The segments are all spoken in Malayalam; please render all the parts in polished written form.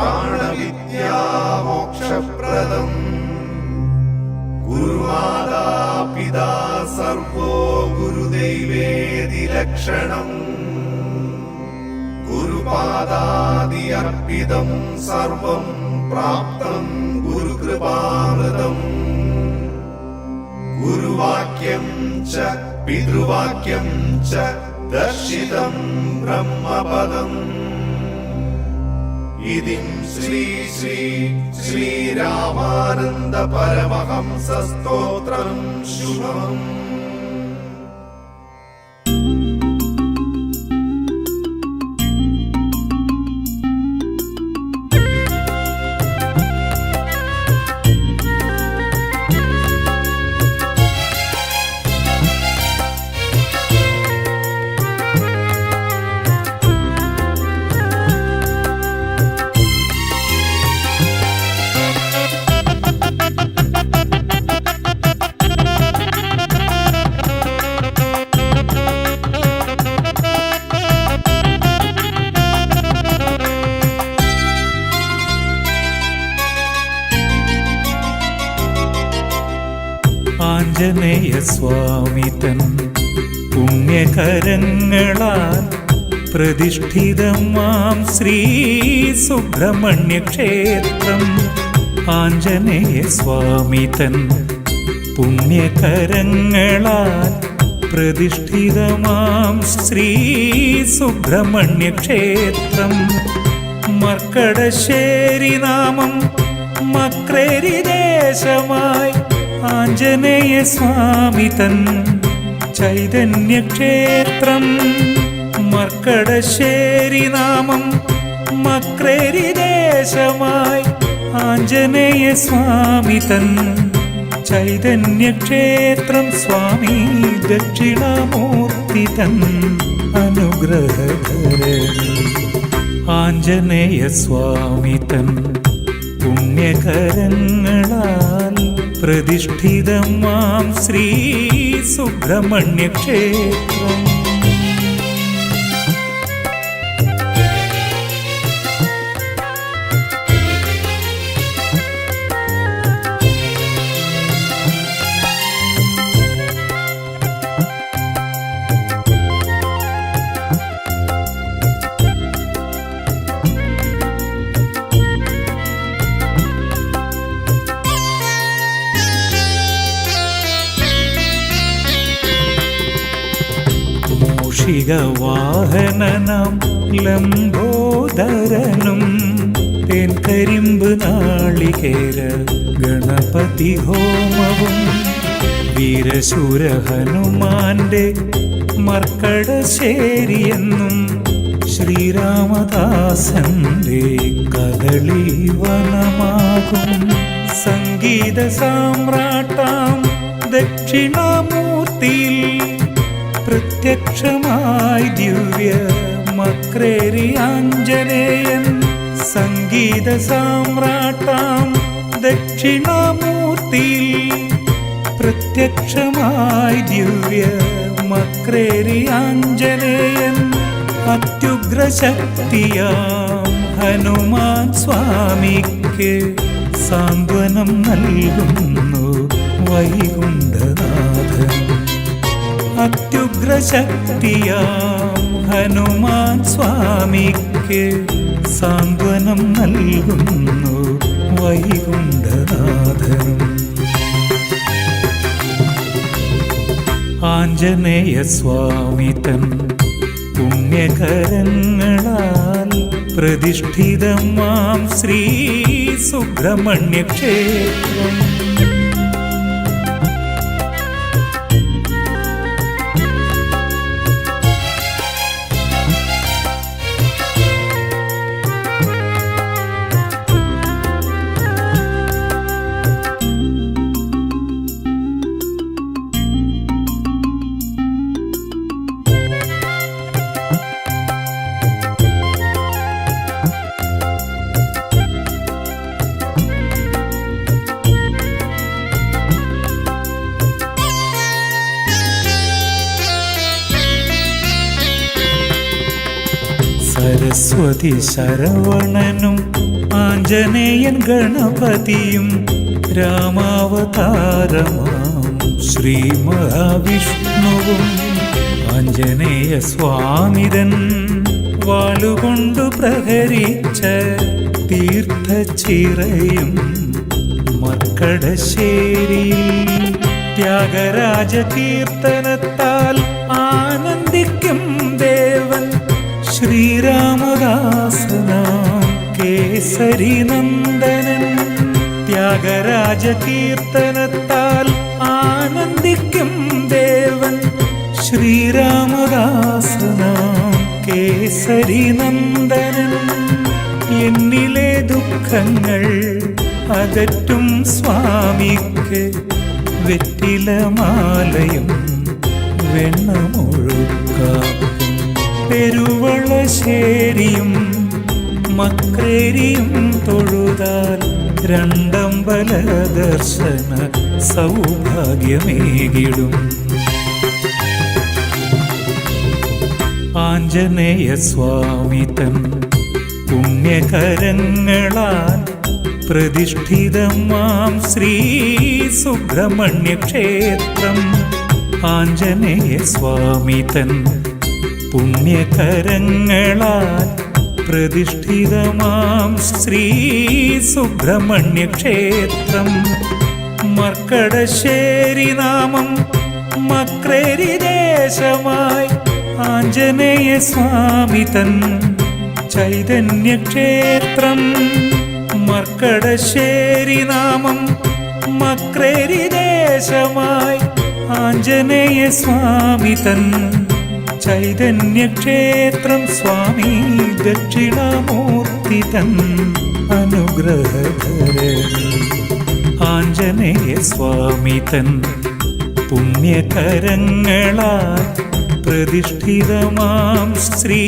പ്രാണവിദ്യാമോക്ഷപ്രദം. ഗുരുമാതാ പിതാ സർവോ ഗുരുദൈവേതി ലക്ഷണം. ഗുരുപാദാദി അർപ്പിതം സർവം പ്രാപ്തം ഗുരുകൃപാമൃതം. ഗുരുവാക്യം ച പിതൃവാക്യം ച ദർശിതം ബ്രഹ്മപദം. ഇതിം ശ്രീ ശ്രീ ശ്രീരാമാനന്ദ പരമഹംസ സ്തോത്രം ശുഭം. ആഞ്ജനേയ സ്വാമി തൻ പുണ്യകരങ്ങളാൽ പ്രതിഷ്ഠിതമാം ശ്രീ സുബ്രഹ്മണ്യ ക്ഷേത്രം. ആഞ്ജനേയ സ്വാമി തൻ പുണ്യകരങ്ങളാൽ പ്രതിഷ്ഠിതമാം ശ്രീ സുബ്രഹ്മണ്യ ക്ഷേത്രം. മർക്കടശ്ശേരി നാമം മക്രേരി ദേശമായി ആഞ്ജനേയ സ്വാമി തൻ ചൈതന്യക്ഷേത്രം. മർക്കടശ്ശേരി നാമം മക്രേരി ദേശമായി ആഞ്ജനേയ സ്വാമി തൻ ചൈതന്യക്ഷേത്രം. സ്വാമി ദക്ഷിണാമൂർത്തി തൻ അനുഗ്രഹധരണി. ആഞ്ജനേയ സ്വാമി തൻ പുണ്യകരങ്ങളാൽ പ്രതിഷ്ഠിതമാം ശ്രീ സുബ്രഹ്മണ്യ ക്ഷേത്രം. വാഹനനം ലംബോദരനും തേൻകരിമ്പ് നാളികേര ഗണപതി ഹോമവും. വീരശൂര ഹനുമാന്റെ മർക്കടശ്ശേരിയെന്നും ശ്രീരാമദാസന്റെ കദളീവനമാകും. സംഗീത സാമ്രാട്ടാം ദക്ഷിണാമൂർത്തിയിൽ പ്രത്യക്ഷമായി ദിവ്യ മക്രേരി ആഞ്ജനേയൻ. സംഗീത സാമ്രാട്ടാം ദക്ഷിണാമൂർത്തിയിൽ പ്രത്യക്ഷമായി ദിവ്യ മക്രേരി ആഞ്ജനേയൻ. അത്യുഗ്രശക്തിയാം ഹനുമാൻ സ്വാമിക്ക് സാന്ത്വനം നൽകുന്നു വൈകുണ്ഠനാഥൻ. അത്യുഗ്രശക്തിയാം ഹനുമാൻ സ്വാമിക്ക് സാന്ത്വനം നൽകുന്നു വൈകുണ്ഠനാഥൻ. ആഞ്ജനേയ സ്വാമി തൻ പുണ്യകരങ്ങളാൽ പ്രതിഷ്ഠിതമാം ശ്രീ സുബ്രഹ്മണ്യ ക്ഷേത്രം. സരസ്വതി ശരവണനും ആഞ്ജനേയൻ ഗണപതിയും രാമാവതാരമാം ശ്രീ മഹാവിഷ്ണുവും ആഞ്ജനേയ സ്വാമിതൻ വാളുകൊണ്ടു പ്രഹരിച്ച തീർത്ഥച്ചിറയും മർക്കടശ്ശേരിയിൽ ത്യാഗരാജ കീർത്തനത്താൽ ആനന്ദിക്കും ദേവൻ ശ്രീരാമദാസനാം കേസരി നന്ദനൻ. ത്യാഗരാജ കീർത്തനത്താൽ ആനന്ദിക്കും ദേവൻ ശ്രീരാമദാസനാം കേസരി നന്ദനൻ. എന്നിലെ ദുഃഖങ്ങൾ അകറ്റും സ്വാമിക്ക് വെറ്റിലമാലയും വെണ്ണമൊഴുക്കാക്കും. പെരുവളശ്ശേരിയും മക്രേരിയും തൊഴുതാൽ രണ്ടമ്പല ദർശന സൗഭാഗ്യമേകിടും. ആഞ്ജനേയ സ്വാമി തൻ പുണ്യകരങ്ങളാൽ പ്രതിഷ്ഠിതമാം ശ്രീ സുബ്രഹ്മണ്യ ക്ഷേത്രം. ആഞ്ജനേയ സ്വാമി തൻ പുണ്യകരങ്ങളാൽ പ്രതിഷ്ഠിതമാം ശ്രീ സുബ്രഹ്മണ്യ ക്ഷേത്രം. മർക്കടശ്ശേരി നാമം മക്രേരി ദേശമായി ആഞ്ജനേയ സ്വാമി തൻ ചൈതന്യക്ഷേത്രം. മർക്കടശ്ശേരി നാമം മക്രേരി ദേശമായി ആഞ്ജനേയ സ്വാമി തൻ ചൈതന്യക്ഷേത്രം. സ്വാമി ദക്ഷിണാമൂർത്തി തൻ അനുഗ്രഹധരണി. ആഞ്ജനേയ സ്വാമി തൻ പുണ്യകരങ്ങളാൽ പ്രതിഷ്ഠിതമാം ശ്രീ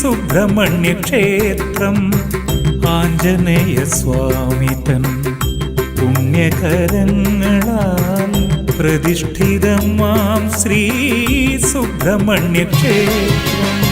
സുബ്രഹ്മണ്യ ക്ഷേത്രം. ആഞ്ജനേയ സ്വാമി തൻ പുണ്യകരങ്ങളാൽ പ്രതിഷ്ഠിതമാം ശ്രീ സുബ്രഹ്മണ്യ ക്ഷേത്രം.